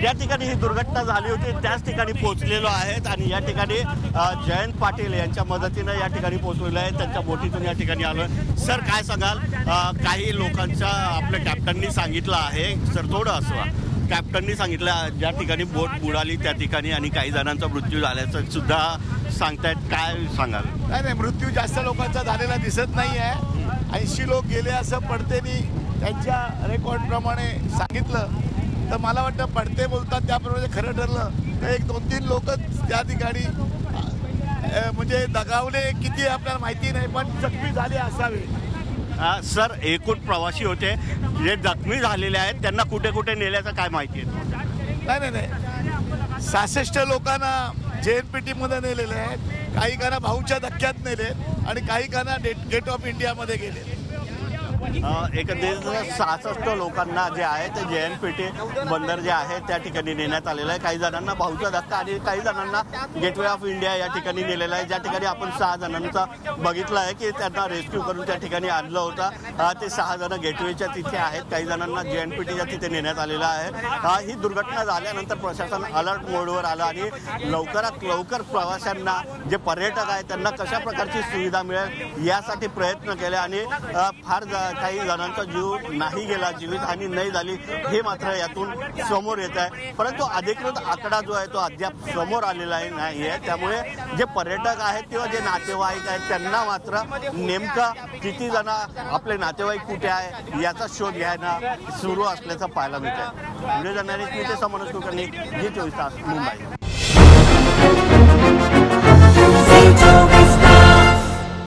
या ठिकाणी ही दुर्घटना झाली होती त्याच ठिकाणी पोहोचलेलो आहेत आणि या ठिकाणी जयंत पाटील यांच्या मदतीने या ठिकाणी पोहोचलेलो आहे, त्यांच्या बोटीतून या ठिकाणी आलो। सर काय सांगाल, काही लोकांच्या आपल्या कॅप्टननी सांगितलं आहे, सर थोडं असवा, कॅप्टननी सांगितलं ज्या ठिकाणी बोट बुडाली त्या ठिकाणी आणि काही जणांचा मृत्यू झाल्याचं सुद्धा सांगतायत, काय सांगाल? नाही, मृत्यू जास्त लोकांचा झालेला दिसत नाही आहे। 80 लोक गेले असं पडतेनी त्यांच्या रेकॉर्डप्रमाणे सांगितलं, तर मला वाटतं पडते बोलतात त्याप्रमाणे खरं ठरलं तर 1-2-3 लोकच त्या ठिकाणी म्हणजे दगावले किती आपल्याला माहिती नाही, पण जखमी झाले असावे। सर एकूण प्रवासी होते जे जखमी झालेले आहेत त्यांना कुठे कुठे नेल्याचं काय माहिती आहे? नाही 66 लोकांना JNPT मध्ये नेलेले आहेत, काही काना भाऊच्या धक्क्यात नेले आणि काही काना गेट ऑफ इंडियामध्ये गेले। एकंदरीत 66 लोकांना जे आहे ते JNPT बंदर जे आहे त्या ठिकाणी नेण्यात आलेलं आहे। काही जणांना भाऊचा धक्का आणि काही जणांना गेटवे ऑफ इंडिया या ठिकाणी नेलेलं आहे, ज्या ठिकाणी आपण 6 जणांचा बघितलं आहे की त्यांना रेस्क्यू करून त्या ठिकाणी आणलं होतं। ते 6 जण गेटवेच्या तिथे आहेत, काही जणांना JNPTच्या तिथे नेण्यात आलेलं आहे। ही दुर्घटना झाल्यानंतर प्रशासन अलर्ट मोडवर आलं आणि लवकरात लवकर प्रवाशांना जे पर्यटक आहेत त्यांना कशा प्रकारची सुविधा मिळेल यासाठी प्रयत्न केले आणि फार काही जणांचा जीव नाही गेला, जीवितहानी नाही झाली हे मात्र यातून समोर येत आहे। परंतु अधिकृत आकडा जो आहे तो अद्याप समोर आलेला नाही आहे, त्यामुळे जे पर्यटक आहेत किंवा जे नातेवाईक आहेत त्यांना मात्र नेमकं किती जण आपले नातेवाईक कुठे आहे याचा शोध घ्यायला सुरू असल्याचं पाहायला मिळत आहे। Video journalist Manoj Kulkarni, G24 तास, मुंबई।